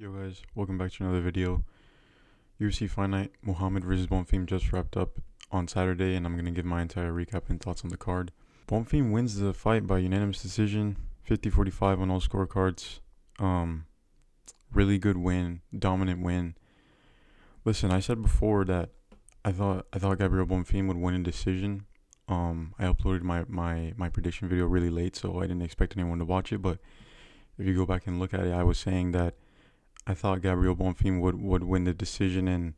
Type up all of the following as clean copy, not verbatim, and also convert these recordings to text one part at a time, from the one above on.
Yo guys, welcome back to another video. UFC Fight Night, Muhammad vs Bonfim just wrapped up on Saturday, and I'm going to give my entire recap and thoughts on the card. Bonfim wins the fight by unanimous decision, 50-45 on all scorecards. Really good win, dominant win. Listen, I said before that I thought Gabriel Bonfim would win in decision. I uploaded my prediction video really late, so I didn't expect anyone to watch it, but if you go back and look at it, I was saying that I thought Gabriel Bonfim would win the decision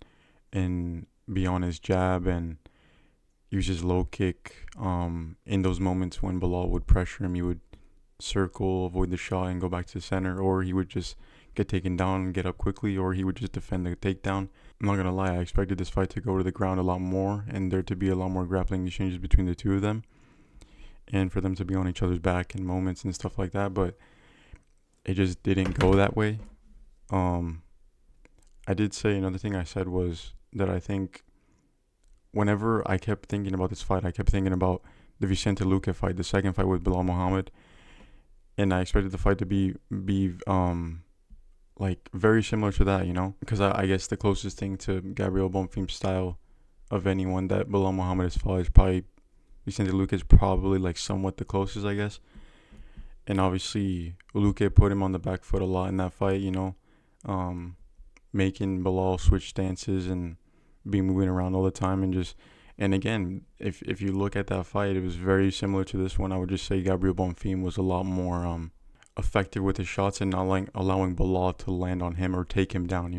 and be on his jab and use his low kick. In those moments when Belal would pressure him, he would circle, avoid the shot, and go back to the center, or he would just get taken down and get up quickly, or he would just defend the takedown. I'm not gonna lie, I expected this fight to go to the ground a lot more and there to be a lot more grappling exchanges between the two of them, and for them to be on each other's back in moments and stuff like that, but it just didn't go that way. I did say another thing I said was that I think whenever I kept thinking about this fight, I kept thinking about the Vicente Luque fight, the second fight with Belal Muhammad, and I expected the fight to be like very similar to that, because I guess the closest thing to Gabriel Bonfim's style of anyone that Belal Muhammad has fought is probably Vicente Luque, is probably like somewhat the closest, I guess. And obviously Luque put him on the back foot a lot in that fight, making Belal switch stances and be moving around all the time, and again, if you look at that fight, it was very similar to this one. I would just say Gabriel Bonfim was a lot more effective with his shots and not allowing Belal to land on him or take him down,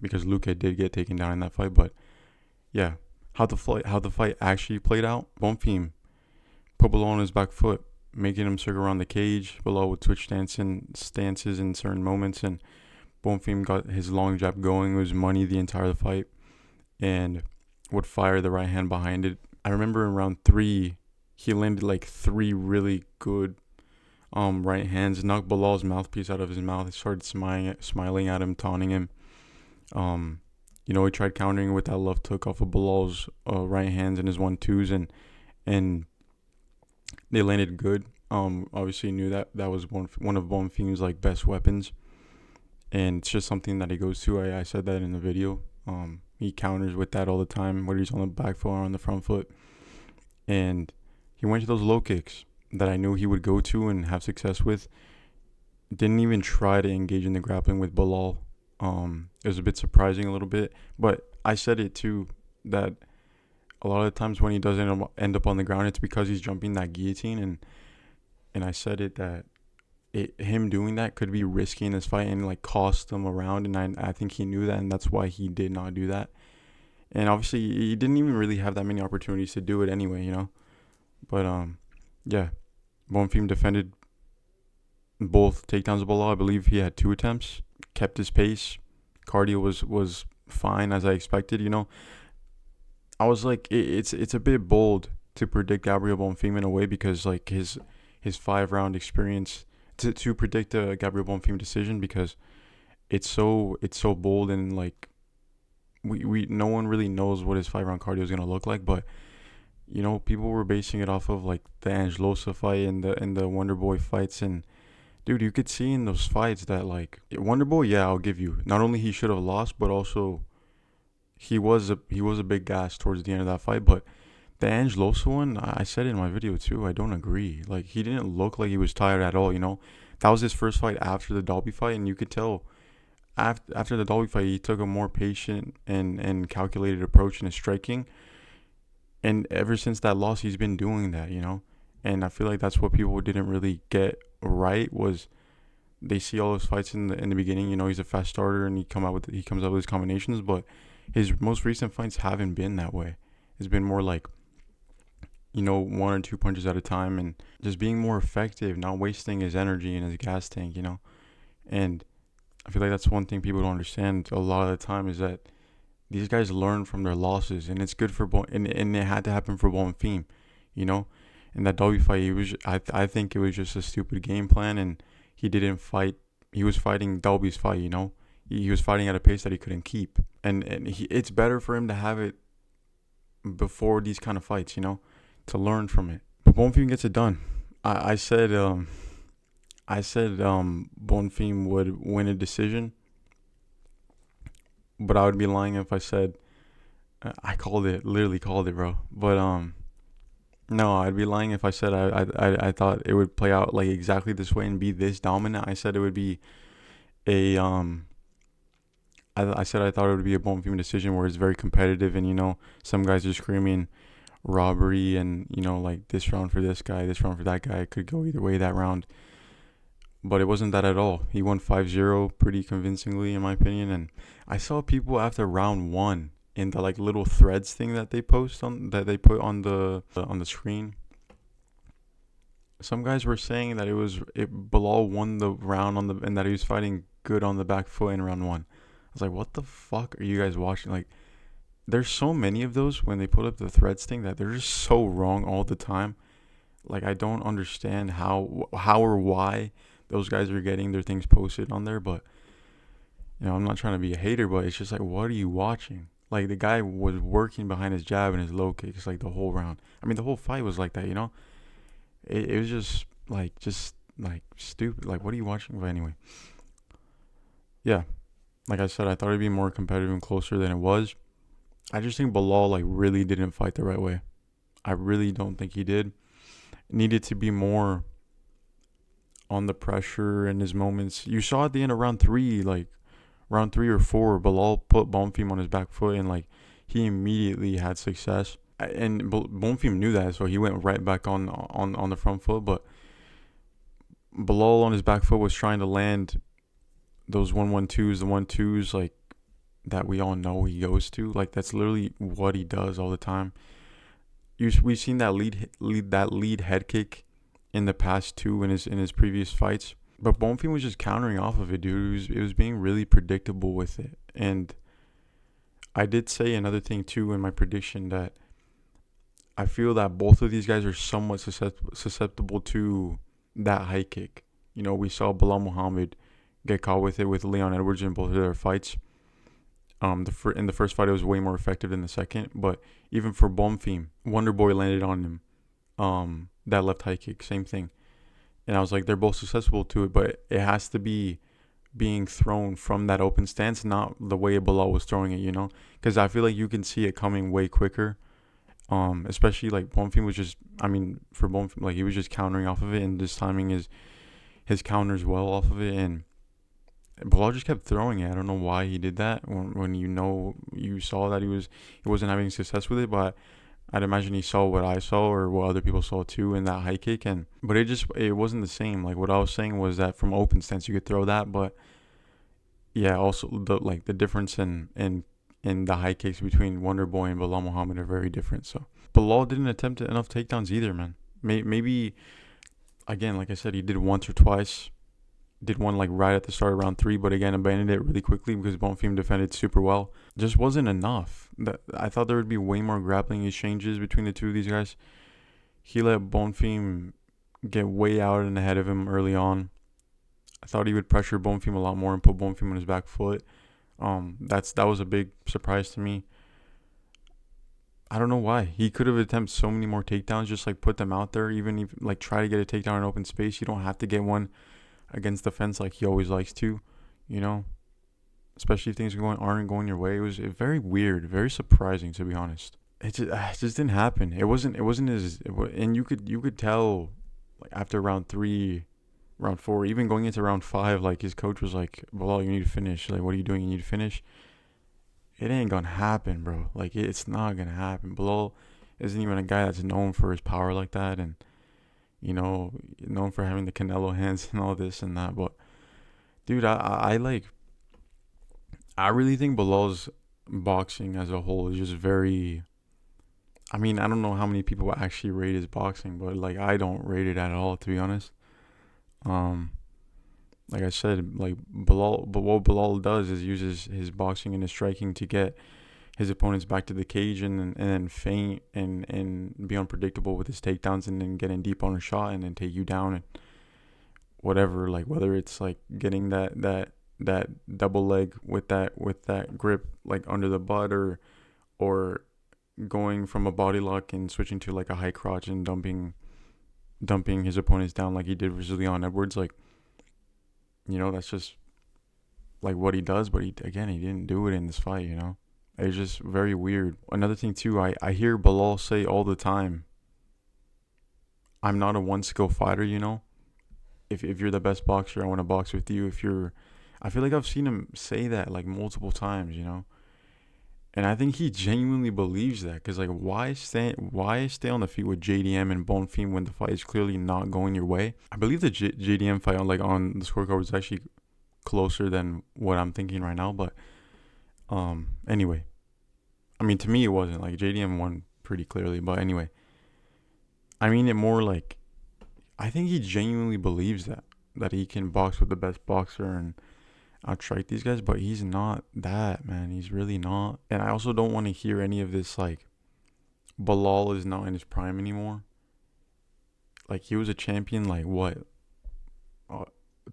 because Luque did get taken down in that fight. But yeah, how the fight actually played out, Bonfim put Belal on his back foot, making him circle around the cage. Belal would switch stances in certain moments, and Bonfim got his long jab going. It was money the entire fight, and would fire the right hand behind it. I remember in round 3, he landed like 3 really good right hands, knocked Belal's mouthpiece out of his mouth. He started smiling at him, taunting him. He tried countering with that left hook off of Belal's right hands and his 1-2s, and they landed good. Obviously knew that was one of Bonfim's like best weapons, and it's just something that he goes to. I said that in the video. He counters with that all the time, whether he's on the back foot or on the front foot, and he went to those low kicks that I knew he would go to and have success with. Didn't even try to engage in the grappling with Belal. It was a bit surprising a little bit, but I said it too, that a lot of the times when he doesn't end up on the ground, it's because he's jumping that guillotine, and I said it that him doing that could be risky in this fight and like cost him a round, and I think he knew that, and that's why he did not do that. And obviously he didn't even really have that many opportunities to do it anyway, But yeah, Bonfim defended both takedowns of Belal. I believe he had 2 attempts, kept his pace, cardio was fine as I expected. I was like, it's a bit bold to predict Gabriel Bonfim in a way, because like his 5-round experience, to predict a Gabriel Bonfim decision, because it's so bold, and like we no one really knows what his 5-round cardio is gonna look like. But people were basing it off of like the Angelosa fight and the Wonder Boy fights, and dude, you could see in those fights that like Wonder Boy, yeah, I'll give you, not only he should have lost, but also he was a big gas towards the end of that fight. But the Angelosa one, I said it in my video too, I don't agree. Like, he didn't look like he was tired at all, That was his first fight after the Dalby fight, and you could tell after the Dalby fight, he took a more patient and calculated approach in his striking. And ever since that loss, he's been doing that, And I feel like that's what people didn't really get right, was they see all those fights in the beginning, he's a fast starter and he comes up with his combinations, but his most recent fights haven't been that way. It's been more like, 1 or 2 punches at a time, and just being more effective, not wasting his energy in his gas tank, And I feel like that's one thing people don't understand a lot of the time, is that these guys learn from their losses, and it's good for and it had to happen for Bonfim, In that W fight, I think it was just a stupid game plan, and he didn't fight. He was fighting Dalby's fight, He was fighting at a pace that he couldn't keep, and it's better for him to have it before these kind of fights, to learn from it. But Bonfim gets it done. I said I said Bonfim would win a decision, but I would be lying if I said I called it, literally called it, bro. But no, I'd be lying if I said I thought it would play out like exactly this way and be this dominant. I said it would be a I said I thought it would be a Bonfim decision where it's very competitive, and some guys are screaming robbery, and like this round for this guy, this round for that guy. It could go either way that round, but it wasn't that at all. He won 5-0 pretty convincingly, in my opinion. And I saw people after round one in the like little threads thing that they post on, that they put on the screen. Some guys were saying that Belal won the round and that he was fighting good on the back foot in round one. I was like, what the fuck are you guys watching? Like, there's so many of those when they put up the threads thing that they're just so wrong all the time. Like, I don't understand how or why those guys are getting their things posted on there. But I'm not trying to be a hater, but it's just like, what are you watching? Like, the guy was working behind his jab and his low kicks like the whole round. I mean, the whole fight was like that. It was just like stupid. Like, what are you watching? But anyway, yeah, like I said, I thought it'd be more competitive and closer than it was. I just think Belal like really didn't fight the right way. I really don't think he did. Needed to be more on the pressure in his moments. You saw at the end of round three, like round 3 or 4, Belal put Bonfim on his back foot, and like he immediately had success. And Bonfim knew that, so he went right back on the front foot. But Belal on his back foot was trying to land those 1-1-2s, the 1-2s like that we all know he goes to. Like, that's literally what he does all the time. We've seen that lead head kick in the past two in his previous fights. But Bonfim was just countering off of it, dude. It was being really predictable with it. And I did say another thing too in my prediction, that I feel that both of these guys are somewhat susceptible to that high kick. We saw Belal Muhammad get caught with it with Leon Edwards in both of their fights. In the first fight, it was way more effective than the second. But even for Bonfim, Wonder Boy landed on him. That left high kick, same thing. And I was like, they're both susceptible to it, but it has to be being thrown from that open stance, not the way Belal was throwing it, because I feel like you can see it coming way quicker. Especially like Bonfim was just, for Bonfim, like he was just countering off of it and just timing his counters well off of it, and Belal just kept throwing it. I don't know why he did that when you saw that he wasn't having success with it, but I'd imagine he saw what I saw or what other people saw too in that high kick, but it wasn't the same. Like, what I was saying was that from open stance you could throw that, but yeah, also the difference in the high kicks between Wonder Boy and Belal Muhammad are very different. So Belal didn't attempt enough takedowns either, man. Maybe again, like I said, he did once or twice. Did one like right at the start of round 3, but again abandoned it really quickly because Bonfim defended super well. Just wasn't enough. I thought there would be way more grappling exchanges between the two of these guys. He let Bonfim get way out and ahead of him early on. I thought he would pressure Bonfim a lot more and put Bonfim on his back foot. That was a big surprise to me. I don't know why. He could have attempted so many more takedowns, just like put them out there, even if, like, try to get a takedown in open space. You don't have to get one against the fence like he always likes to, especially if things aren't going your way. It was very weird, very surprising, to be honest. It just didn't happen. It wasn't and you could tell, like, after round 3, round 4, even going into round 5, like, his coach was like, "Belal, you need to finish. Like, what are you doing? You need to finish." It ain't gonna happen, bro. Like, it's not gonna happen. Belal isn't even a guy that's known for his power like that, and known for having the Canelo hands and all this and that. But dude, I really think Belal's boxing as a whole is just very, I don't know how many people actually rate his boxing, but like, I don't rate it at all, to be honest. Like I said, like, but what Belal does is uses his boxing and his striking to get his opponents back to the cage and then feint and be unpredictable with his takedowns, and then get in deep on a shot and then take you down and whatever. Like, whether it's like getting that double leg with that grip, like, under the butt, or going from a body lock and switching to like a high crotch and dumping his opponents down like he did with Leon Edwards. Like, That's just like what he does. But he didn't do it in this fight. It's just very weird. Another thing too, I hear Belal say all the time, "I'm not a one skill fighter." If you're the best boxer, I want to box with you. I feel like I've seen him say that like multiple times. And I think he genuinely believes that, because like why stay on the feet with JDM and Bonfim when the fight is clearly not going your way? I believe the JDM fight on the scorecard was actually closer than what I'm thinking right now, but anyway, I mean, to me it wasn't. Like, JDM won pretty clearly, but anyway, I mean it more like, I think he genuinely believes that he can box with the best boxer and outstrike these guys, but he's not that, man. He's really not. And I also don't want to hear any of this like Belal is not in his prime anymore. Like, he was a champion like what,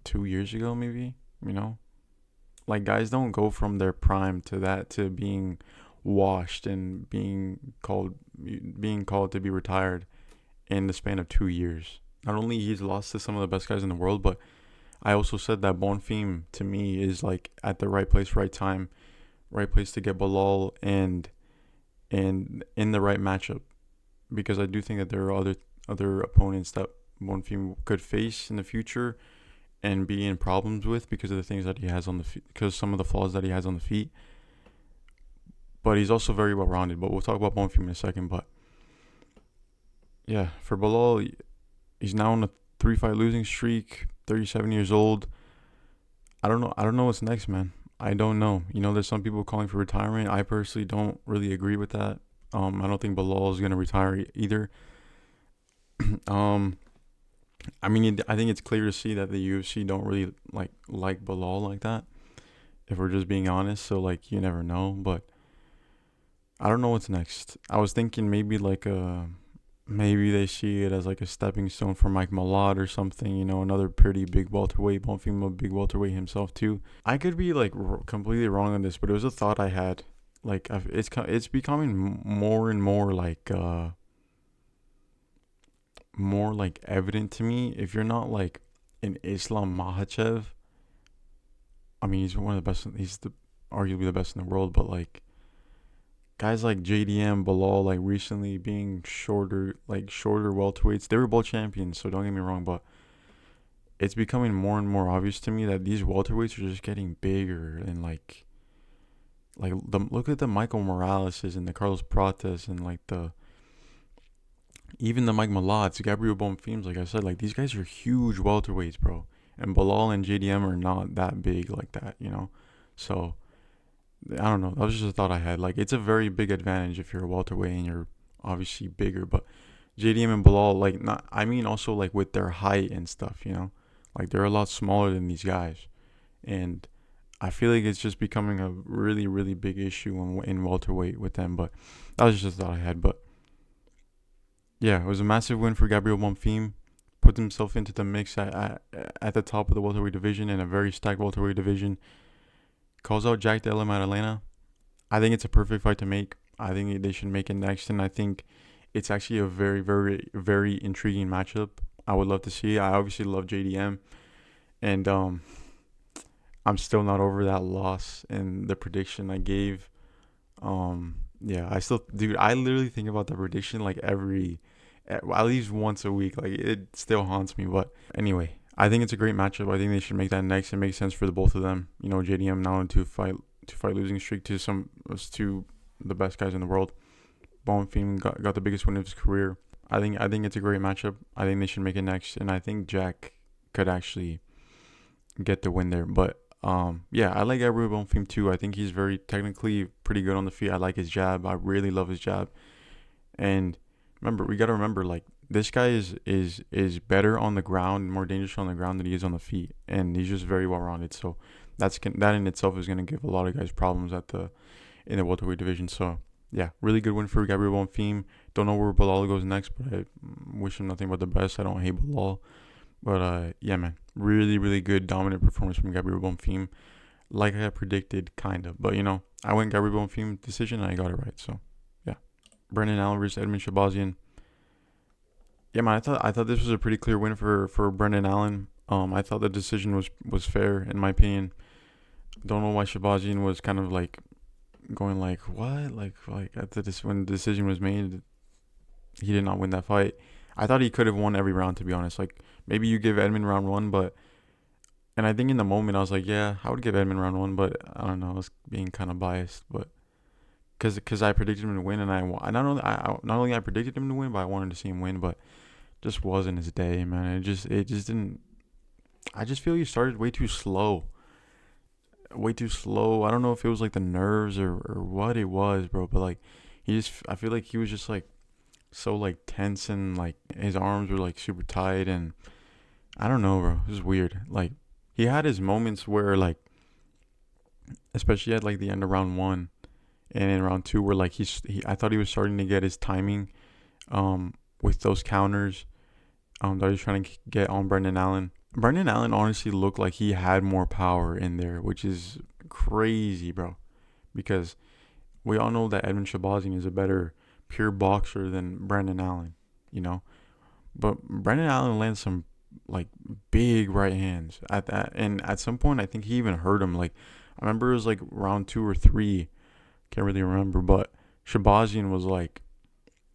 2 years ago maybe. Like, guys don't go from their prime to being washed and being called to be retired in the span of 2 years. Not only he's lost to some of the best guys in the world, but I also said that Bonfim to me is like at the right place, right time, right place to get Belal and in the right matchup, because I do think that there are other opponents that Bonfim could face in the future and be in problems with because of the things that he has on the feet, because some of the flaws that he has on the feet. But he's also very well rounded. But we'll talk about Bonfim in a second. But yeah, for Belal, he's now on a 3-fight losing streak. 37 years old. I don't know what's next, man. I don't know. There's some people calling for retirement. I personally don't really agree with that. I don't think Belal is gonna retire either. I mean, I think it's clear to see that the UFC don't really like Belal like that, if we're just being honest. So like, you never know. But I don't know what's next. I was thinking maybe maybe they see it as like a stepping stone for Mike Malott or something, another pretty big welterweight. Bonfim, a big welterweight himself too. I could be like completely wrong on this, but it was a thought I had. Like, it's becoming more and more like evident to me. If you're not like an Islam Makhachev, I mean, he's one of the best. He's arguably the best in the world, but like, guys like JDM, Belal, like recently being shorter welterweights. They were both champions, so don't get me wrong, but it's becoming more and more obvious to me that these welterweights are just getting bigger, and look at the Michael Moraleses and the Carlos Prates and even the Mike Malotts, Gabriel Bonfims. Like I said, like, these guys are huge welterweights, bro, and Belal and JDM are not that big like that, So I don't know. That was just a thought I had. Like, it's a very big advantage if you're a welterweight and you're obviously bigger. But JDM and Belal, I mean also like with their height and stuff, like they're a lot smaller than these guys, and I feel like it's just becoming a really, really big issue in welterweight with them. But that was just a thought I had. But yeah, it was a massive win for Gabriel Bonfim. Put himself into the mix at the top of the welterweight division, in a very stacked welterweight division. Calls out Jack Della Maddalena. I think it's a perfect fight to make. I think they should make it next, and I think it's actually a very, very, very intriguing matchup. I would love to see it. I obviously love JDM, and I'm still not over that loss and the prediction I gave. Yeah, I literally think about the prediction like at least once a week. Like, it still haunts me. But anyway, I think it's a great matchup. I think they should make that next. It makes sense for the both of them. JDM now on a two-fight losing streak to the best guys in the world. Bonfim got the biggest win of his career. I think it's a great matchup. I think they should make it next, and I think Jack could actually get the win there. But yeah, I like Gabriel Bonfim too. I think he's very technically pretty good on the feet. I like his jab. I really love his jab. And we got to remember, like, this guy is better on the ground, more dangerous on the ground than he is on the feet, and he's just very well rounded. So that in itself is going to give a lot of guys problems in the welterweight division. So yeah, really good win for Gabriel Bonfim. Don't know where Belal goes next, but I wish him nothing but the best. I don't hate Belal, but yeah, man, really, really good dominant performance from Gabriel Bonfim, like I had predicted, kind of. But I went Gabriel Bonfim decision and I got it right. So yeah, Brendan Allen versus Edmund Shahbazyan. Yeah, man, I thought this was a pretty clear win for Brendan Allen. I thought the decision was fair in my opinion. Don't know why Shahbazyan was kind of like going like what like after this when the decision was made, he did not win that fight. I thought he could have won every round, to be honest. Like maybe you give Edmund round one, but and I think in the moment I was like, yeah, I would give Edmund round one, but I don't know, I was being kind of biased, but because I predicted him to win, and not only I predicted him to win, but I wanted to see him win, but just wasn't his day, man. It just didn't. I just feel he started way too slow. Way too slow. I don't know if it was like the nerves or what it was, bro. But like, I feel like he was just like so like tense and like his arms were like super tight and I don't know, bro. It was weird. Like, he had his moments where like, especially at like the end of round one and in round two, where like I thought he was starting to get his timing, with those counters, that he was trying to get on Brendan Allen. Brendan Allen honestly looked like he had more power in there, which is crazy, bro. Because we all know that Edmund Shahbazyan is a better pure boxer than Brendan Allen, you know. But Brendan Allen lands some like big right hands at that, and at some point I think he even hurt him. Like I remember it was like round two or three, can't really remember, but Shahbazyan was like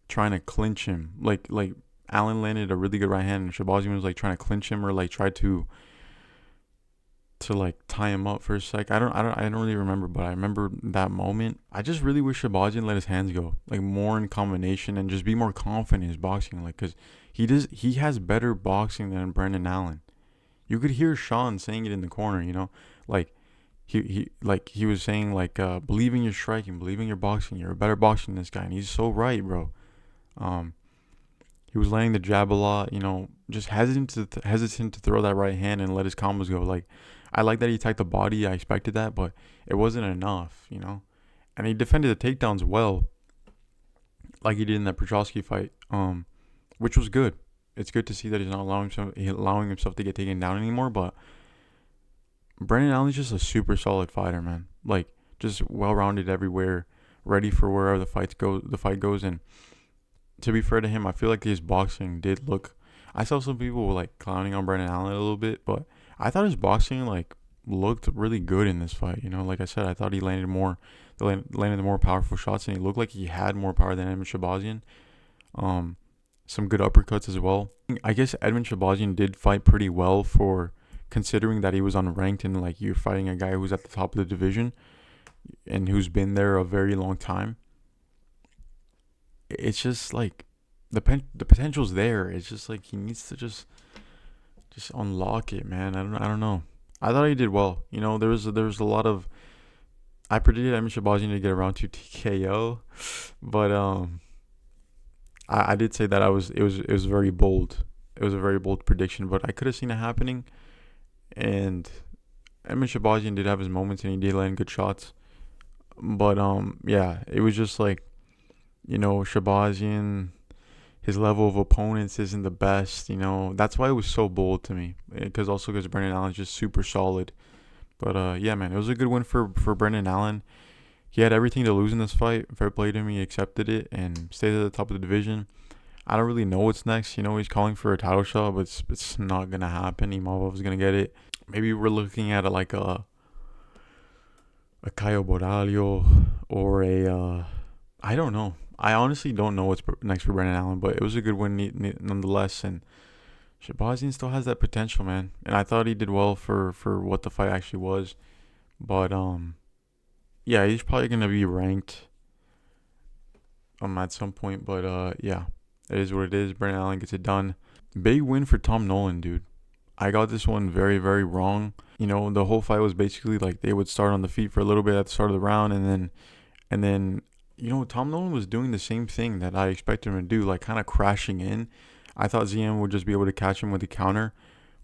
trying to clinch him. Like Allen landed a really good right hand, and Shahbazyan was like trying to clinch him or like try to like tie him up for a sec. I don't really remember, but I remember that moment. I just really wish Shahbazyan let his hands go, like more in combination, and just be more confident in his boxing, like because he has better boxing than Brendan Allen. You could hear Sean saying it in the corner, you know, like he was saying like believe in your striking, believe in your boxing. You're a better boxer than this guy, and he's so right, bro. He was landing the jab a lot, you know, just hesitant to throw that right hand and let his combos go. Like, I like that he attacked the body. I expected that, but it wasn't enough, you know. And he defended the takedowns well, like he did in that Petrosky fight, which was good. It's good to see that he's not allowing himself to get taken down anymore. But Brendan Allen's just a super solid fighter, man. Like, just well-rounded everywhere, ready for wherever the fight goes, and to be fair to him, I feel like his boxing did look. I saw some people like clowning on Brendan Allen a little bit, but I thought his boxing like looked really good in this fight. You know, like I said, I thought he landed the more powerful shots, and he looked like he had more power than Edmund Shahbazyan. Some good uppercuts as well. I guess Edmund Shahbazyan did fight pretty well for considering that he was unranked and like you're fighting a guy who's at the top of the division and who's been there a very long time. It's just like the potential's there. It's just like he needs to just unlock it, man. I don't know. I thought he did well. You know, there was a lot of. I predicted Emir Shahbazyan to get around to TKO, but I did say that it was very bold. It was a very bold prediction, but I could have seen it happening. And Emir Shahbazyan did have his moments, and he did land good shots. But yeah, it was just like, you know, Shahbazyan, his level of opponents isn't the best, you know. That's why it was so bold to me. Because Brendan Allen's just super solid. But yeah, man, it was a good win for Brendan Allen. He had everything to lose in this fight. Fair play to him. He accepted it and stayed at the top of the division. I don't really know what's next. You know, he's calling for a title shot, but it's not going to happen. Imovov's going to get it. Maybe we're looking at like a Caio Borralho or I don't know. I honestly don't know what's next for Brendan Allen, but it was a good win nonetheless. And Shahbazyan still has that potential, man. And I thought he did well for what the fight actually was. But yeah, he's probably gonna be ranked at some point. But yeah, it is what it is. Brendan Allen gets it done. Big win for Tom Nolan, dude. I got this one very, very wrong. You know, the whole fight was basically like they would start on the feet for a little bit at the start of the round, and then you know, Tom Nolan was doing the same thing that I expected him to do, like kind of crashing in. I thought Ziam would just be able to catch him with the counter,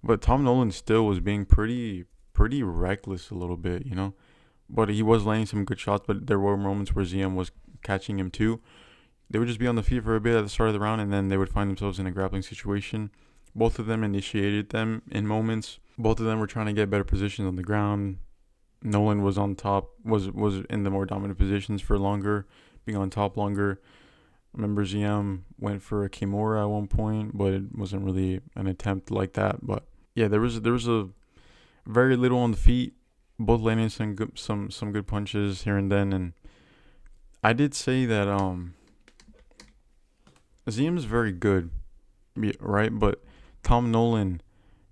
but Tom Nolan still was being pretty reckless a little bit, you know. But he was landing some good shots, but there were moments where Ziam was catching him too. They would just be on the feet for a bit at the start of the round, and then they would find themselves in a grappling situation. Both of them initiated them in moments. Both of them were trying to get better positions on the ground. Nolan was on top, was in the more dominant positions for longer, being on top longer. I remember Ziam went for a Kimura at one point, but it wasn't really an attempt like that. But yeah, there was a very little on the feet, both landing some good punches here and then, and I did say that Ziam is very good, right? But Tom Nolan,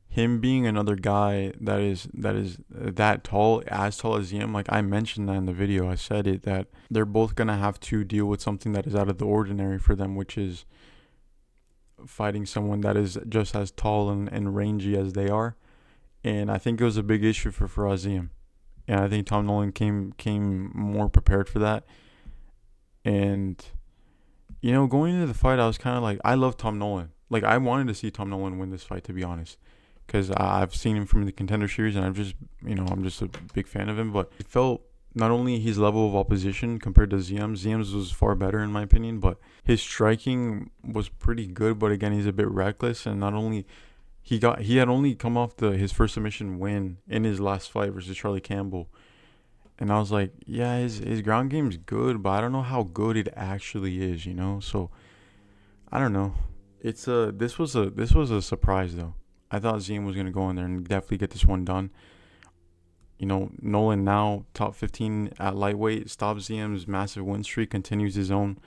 him being another guy that tall, as tall as Ziam, like I mentioned that in the video, I said it, that they're both gonna have to deal with something that is out of the ordinary for them, which is fighting someone that is just as tall and rangy as they are. And I think it was a big issue for Ziam. And I think Tom Nolan came more prepared for that. And going into the fight, I was kind of like, I love Tom Nolan. Like, I wanted to see Tom Nolan win this fight, to be honest, because I've seen him from the Contender Series, and I'm just a big fan of him. But it felt not only his level of opposition compared to Ziam's was far better in my opinion, but his striking was pretty good. But again, he's a bit reckless, and not only he had only come off his first submission win in his last fight versus Charlie Campbell. And I was like, yeah, his ground game's good, but I don't know how good it actually is, So I don't know. This was a surprise though. I thought Ziam was gonna go in there and definitely get this one done. Nolan now top 15 at lightweight, stops Ziam's massive win streak, continues his own,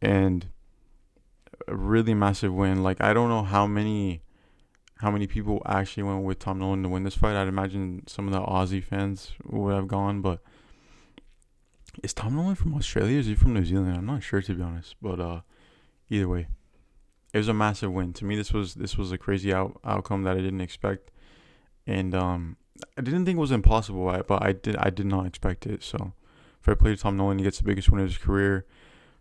and a really massive win. Like, I don't know how many people actually went with Tom Nolan to win this fight. I'd imagine some of the Aussie fans would have gone, but is Tom Nolan from Australia? Is he from New Zealand? I'm not sure, to be honest. But either way, it was a massive win. To me, this was a crazy outcome that I didn't expect, and I didn't think it was impossible, but I did not expect it. So fair play to Tom Nolan. He gets the biggest win of his career.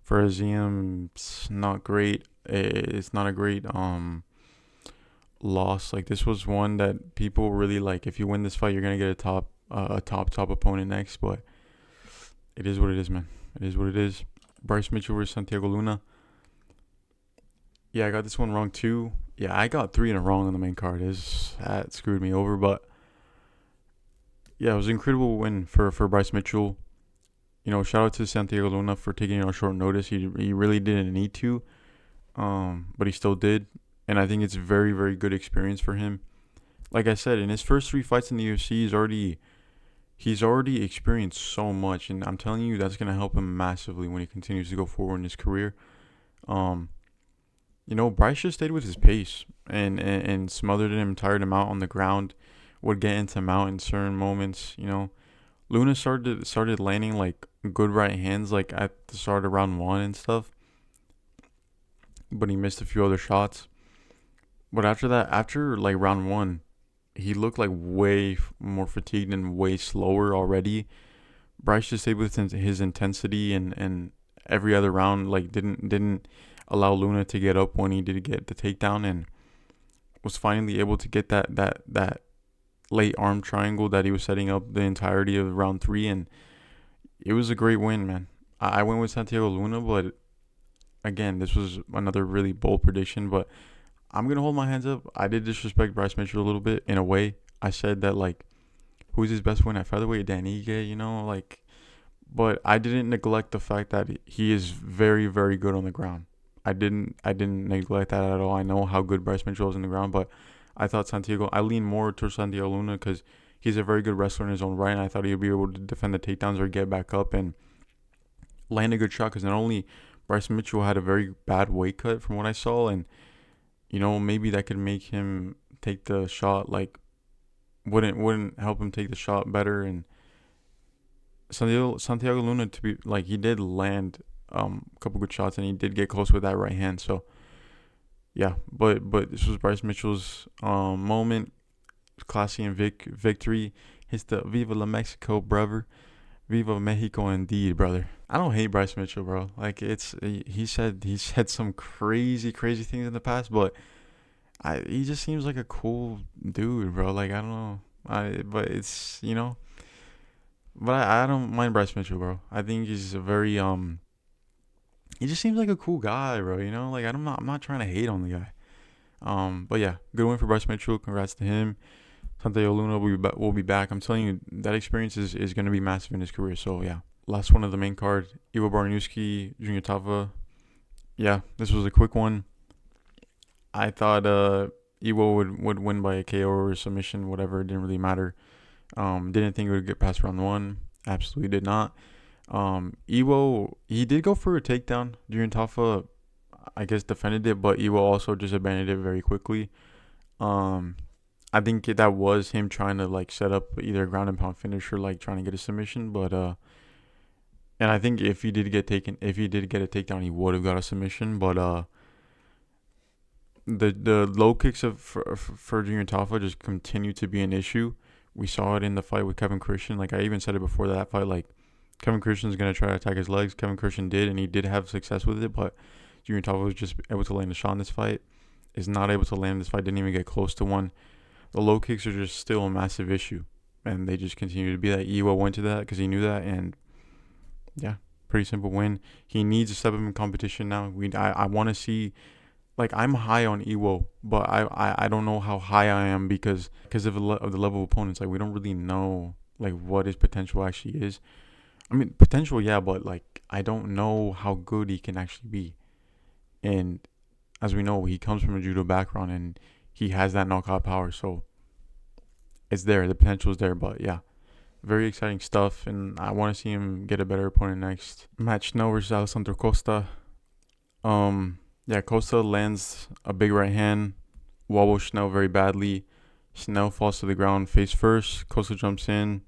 For Ziam, it's not great. It's not a great loss. Like, this was one that people really like. If you win this fight, you're gonna get a top opponent next. But it is what it is, man. It is what it is. Bryce Mitchell versus Santiago Luna. Yeah, I got this one wrong too. Yeah, I got 3 in a wrong on the main card. That screwed me over, but yeah, it was an incredible win for Bryce Mitchell. Shout out to Santiago Luna for taking it on short notice. He really didn't need to, but he still did. And I think it's very, very good experience for him. Like I said, in his first 3 fights in the UFC, he's already experienced so much, and I'm telling you, that's gonna help him massively when he continues to go forward in his career. Bryce just stayed with his pace and smothered him, tired him out on the ground, would get into mount in certain moments. Luna started landing like good right hands like at the start of round 1 and stuff, but he missed a few other shots. But after that, after like round 1, he looked like way more fatigued and way slower already. Bryce just stayed with his intensity, and every other round like didn't allow Luna to get up when he did get the takedown, and was finally able to get that late arm triangle that he was setting up the entirety of round 3, and it was a great win, man. I went with Santiago Luna, but again, this was another really bold prediction, but I'm going to hold my hands up. I did disrespect Bryce Mitchell a little bit in a way. I said that, like, who's his best win at featherweight? Dan Ige, but I didn't neglect the fact that he is very, very good on the ground. I didn't neglect that at all. I know how good Bryce Mitchell is on the ground, but I thought I lean more towards Santiago Luna because he's a very good wrestler in his own right, and I thought he'd be able to defend the takedowns or get back up and land a good shot, because not only Bryce Mitchell had a very bad weight cut from what I saw, and maybe that could make him take the shot, like wouldn't help him take the shot better. And Santiago Luna, to be like, he did land a couple good shots, and he did get close with that right hand. So yeah, but this was Bryce Mitchell's moment, classy and victory. It's the Viva la Mexico, brother. Viva Mexico indeed, brother. I don't hate Bryce Mitchell, bro. Like, he said some crazy things in the past, but he just seems like a cool dude, bro. Like, I don't know. But it's, but I don't mind Bryce Mitchell, bro. I think he's a very he just seems like a cool guy, bro. Like, I'm not trying to hate on the guy. But yeah, good win for Bryce Mitchell. Congrats to him. Santiago Luna will be back. I'm telling you, that experience is going to be massive in his career. So yeah, last one of the main card, Ivo Barniewski, Junior Tafa. Yeah, this was a quick one. I thought Iwo would win by a KO or a submission, whatever. It didn't really matter. Didn't think it would get past round 1. Absolutely did not. Iwo, he did go for a takedown during Tafa. I guess defended it, but Iwo also just abandoned it very quickly. I think that was him trying to like set up either a ground and pound finish or like trying to get a submission, but and I think if he did get a takedown, he would have got a submission, but the low kicks for Junior Tafa just continue to be an issue. We saw it in the fight with Kevin Christian. Like I even said it before that fight, like Kevin Christian's gonna try to attack his legs. Kevin Christian did, and he did have success with it, but Junior Tafa was just able to land a shot in this fight. Is not able to land this fight. Didn't even get close to one. The low kicks are just still a massive issue, and they just continue to be that. Iwo went to that because he knew that, and yeah, pretty simple win. He needs to step up in competition now. I want to see, like I'm high on Iwo, but I don't know how high I am because of the level of opponents. Like we don't really know like what his potential actually is. I mean potential, yeah, but like I don't know how good he can actually be, and as we know, he comes from a judo background and he has that knockout power. So it's there. The potential is there. But yeah, very exciting stuff. And I want to see him get a better opponent next. Match Schnell versus Alessandro Costa. Yeah, Costa lands a big right hand, wobbles Schnell very badly. Schnell falls to the ground face first. Costa jumps in,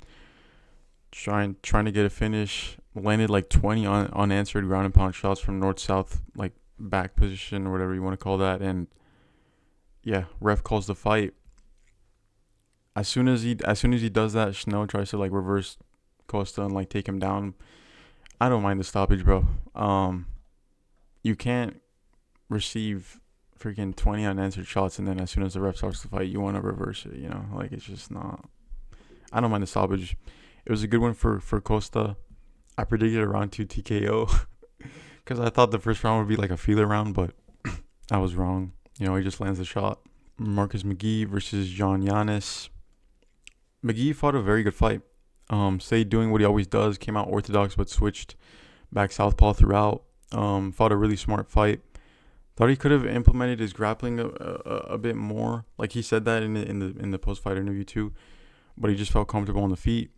trying to get a finish. Landed like 20 unanswered ground and pound shots from north-south, like back position or whatever you want to call that, and yeah, ref calls the fight. As soon as he does that, Schnell tries to like reverse Costa and like take him down. I don't mind the stoppage, bro. You can't receive freaking 20 unanswered shots and then as soon as the ref starts the fight, you want to reverse it. You know, like it's just not. I don't mind the stoppage. It was a good one for Costa. I predicted a round 2 TKO. Because I thought the first round would be like a feeler round, but I was wrong. You know, he just lands the shot. Marcus Mcghee versus Yannis. Mcghee fought a very good fight. Stayed doing what he always does. Came out orthodox, but switched back southpaw throughout. Fought a really smart fight. Thought he could have implemented his grappling a bit more. Like he said that in the post-fight interview too. But he just felt comfortable on the feet.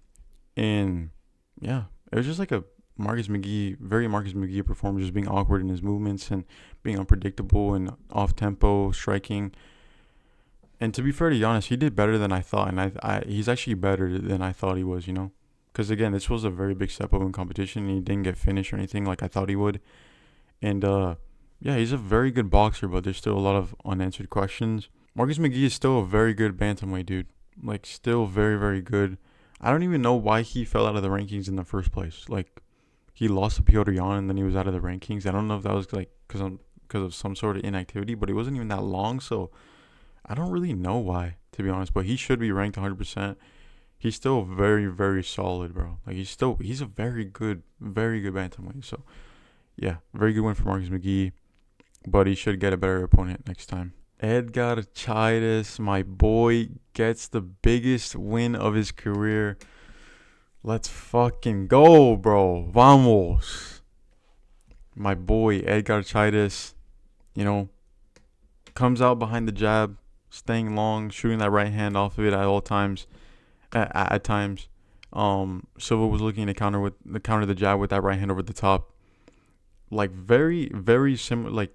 And yeah, it was just like a very Marcus Mcghee performance, just being awkward in his movements and being unpredictable and off tempo striking. And to be fair to Yannis, he did better than I thought, and he's actually better than I thought he was, you know, because again, this was a very big step up in competition. And he didn't get finished or anything like I thought he would, and yeah, he's a very good boxer, but there's still a lot of unanswered questions. Marcus Mcghee is still a very good bantamweight dude, like still very very good. I don't even know why he fell out of the rankings in the first place, like. He lost to Piotr Jan and then he was out of the rankings. I don't know if that was like because of some sort of inactivity, but it wasn't even that long. So I don't really know why, to be honest. But he should be ranked 100%. He's still very, very solid, bro. Like he's a very good bantamweight. So yeah, very good win for Marcus Mcghee. But he should get a better opponent next time. Edgar Chairez, my boy, gets the biggest win of his career. Let's fucking go, bro. Vamos. My boy, Edgar Chairez, you know, comes out behind the jab, staying long, shooting that right hand off of it at all times. At times. Silva was looking to counter the jab with that right hand over the top. Like, very, very similar. Like,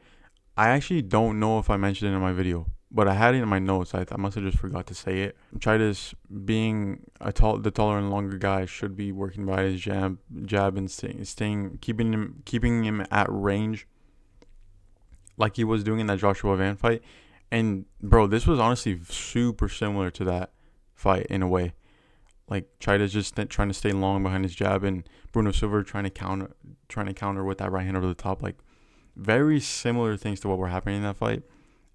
I actually don't know if I mentioned it in my video, but I had it in my notes. I must have just forgot to say it. Chairez, being the taller and longer guy, should be working by his jab and keeping him at range, like he was doing in that Joshua Van fight. And bro, this was honestly super similar to that fight in a way. Like Chairez just trying to stay long behind his jab, and Bruno Silva trying to counter with that right hand over the top. Like very similar things to what were happening in that fight.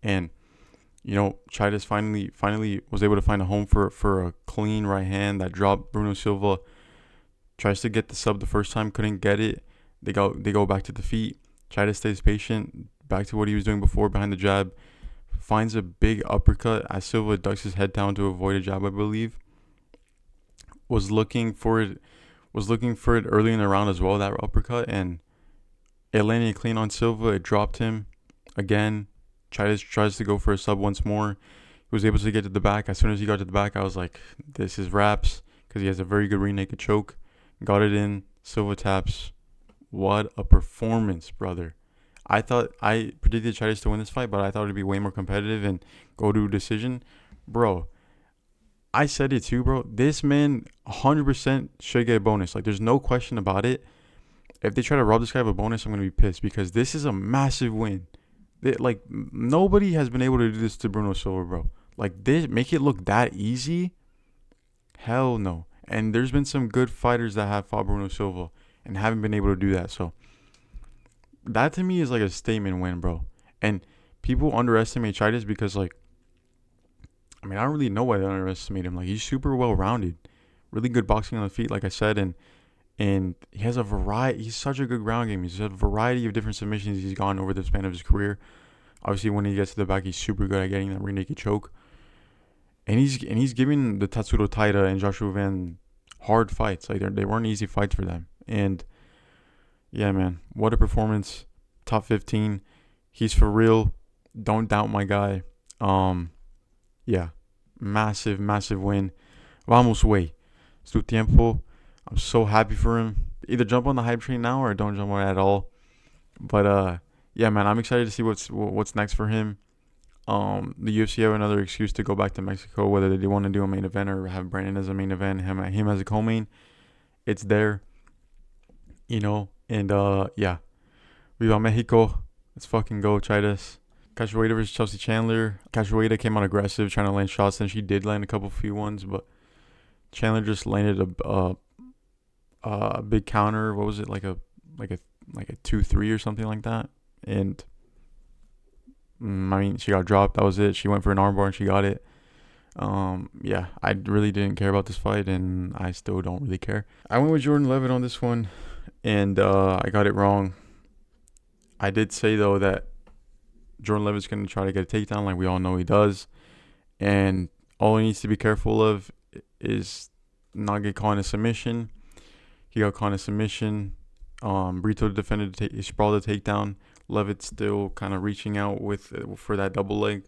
And you know, Chairez finally was able to find a home for a clean right hand that dropped Bruno Silva. Tries to get the sub the first time, couldn't get it. They go back to the feet. Chairez stays patient, back to what he was doing before behind the jab. Finds a big uppercut as Silva ducks his head down to avoid a jab, I believe. Was looking for it early in the round as well, that uppercut, and it landed clean on Silva. It dropped him again. Chairez tries to go for a sub once more. He was able to get to the back. As soon as he got to the back, I was like, this is wraps, because he has a very good rear naked choke. Got it in. Silva taps. What a performance, brother. I predicted Chairez to win this fight, but I thought it'd be way more competitive and go to decision. Bro, I said it too, bro. This man 100% should get a bonus. Like, there's no question about it. If they try to rob this guy of a bonus, I'm going to be pissed, because this is a massive win. Nobody has been able to do this to Bruno Silva, bro. Like, this, make it look that easy? Hell no. And there's been some good fighters that have fought Bruno Silva and haven't been able to do that. So, that to me is like a statement win, bro. And people underestimate Chairez because, like, I mean, I don't really know why they underestimate him. Like, he's super well-rounded. Really good boxing on the feet, like I said. And he has a variety. He's such a good ground game. He's a variety of different submissions he's gone over the span of his career. Obviously, when he gets to the back, he's super good at getting that rear naked choke. And he's giving the Tatsuro Taira and Joshua Van hard fights. Like, they weren't easy fights for them. And, yeah, man, what a performance. Top 15. He's for real. Don't doubt my guy. Yeah, massive, massive win. Vamos, way. Su tiempo. I'm so happy for him. Either jump on the hype train now or don't jump on it at all. But yeah, man, I'm excited to see what's next for him. The UFC have another excuse to go back to Mexico, whether they want to do a main event or have Brandon as a main event, him as a co-main. It's there, you know. And yeah, Viva Mexico. Let's fucking go, Chairez. Cachoeira versus Chelsea Chandler. Cachoeira came out aggressive, trying to land shots, and she did land a few ones, but Chandler just landed a big counter. What was it, like a 2-3 or something like that? And I mean, she got dropped. That was it. She went for an armbar and she got it. Yeah, I really didn't care about this fight, and I still don't really care. I went with Jordan Leavitt on this one, and I got it wrong. I did say though that Jordan Leavitt's going to try to get a takedown, like we all know he does. And all he needs to be careful of is not get caught in a submission. He got caught in a submission. Brito defended, he sprawled the takedown. Leavitt still kind of reaching out for that double leg.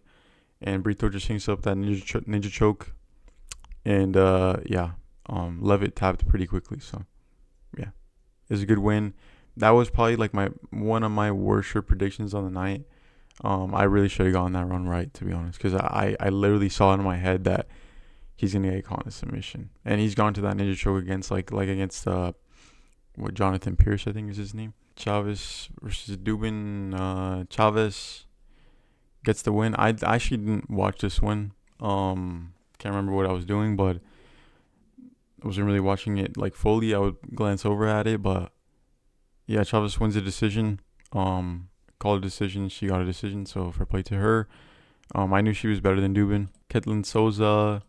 And Brito just hinks up that ninja choke. And yeah, Leavitt tapped pretty quickly. So yeah, it's a good win. That was probably like one of my worst predictions on the night. I really should have gotten that run right, to be honest, because I literally saw in my head that he's gonna get caught in a submission, and he's gone to that ninja choke against against Jonathan Pierce, I think is his name. Chaves versus Duben. Chaves gets the win. I actually didn't watch this one. Can't remember what I was doing, but I wasn't really watching it like fully. I would glance over at it, but yeah, Chaves wins the decision. Called a decision. She got a decision, so fair play to her. I knew she was better than Duben. Ketlin Souza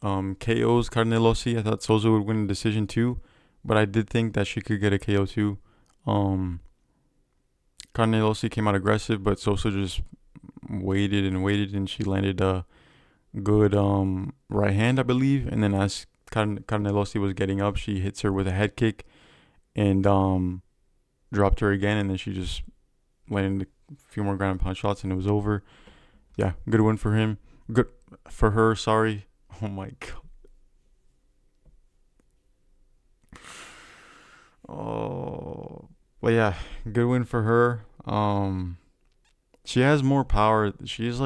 KOs Carnelossi. I thought Souza would win the decision too, but I did think that she could get a KO too. Carnelossi came out aggressive, but Souza just waited, and she landed a good right hand, I believe. And then as Carnelossi was getting up, she hits her with a head kick and dropped her again, and then she just landed a few more ground and pound shots, and it was over. Yeah, good win for him. Good for her, sorry. Oh my god. Oh, but yeah, good win for her. She has more power. She's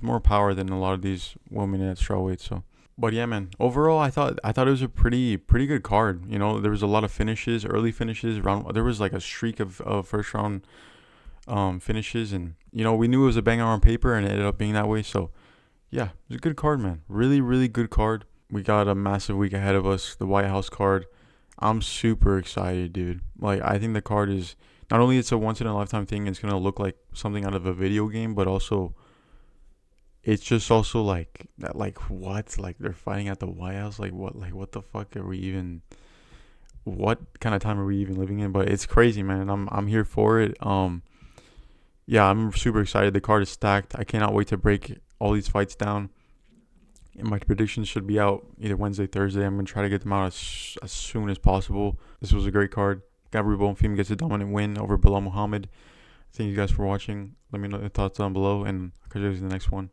more power than a lot of these women at strawweight. So, but yeah, man. Overall, I thought it was a pretty good card. You know, there was a lot of finishes, early finishes. There was like a streak of first round finishes, and you know, we knew it was a banger on paper, and it ended up being that way. So, yeah, it was a good card, man. Really, really good card. We got a massive week ahead of us. The White House card. I'm super excited, dude. Like, I think the card is not only it's a once in a lifetime thing. It's gonna look like something out of a video game, but also it's just also like that. Like, what? Like, they're fighting at the White House. Like, what? Like, what the fuck are we even? What kind of time are we even living in? But it's crazy, man. I'm here for it. Yeah, I'm super excited. The card is stacked. I cannot wait to break all these fights down. And my predictions should be out either Wednesday, Thursday. I'm going to try to get them out as soon as possible. This was a great card. Gabriel Bonfim gets a dominant win over Belal Muhammad. Thank you guys for watching. Let me know your thoughts down below, and I'll catch you guys in the next one.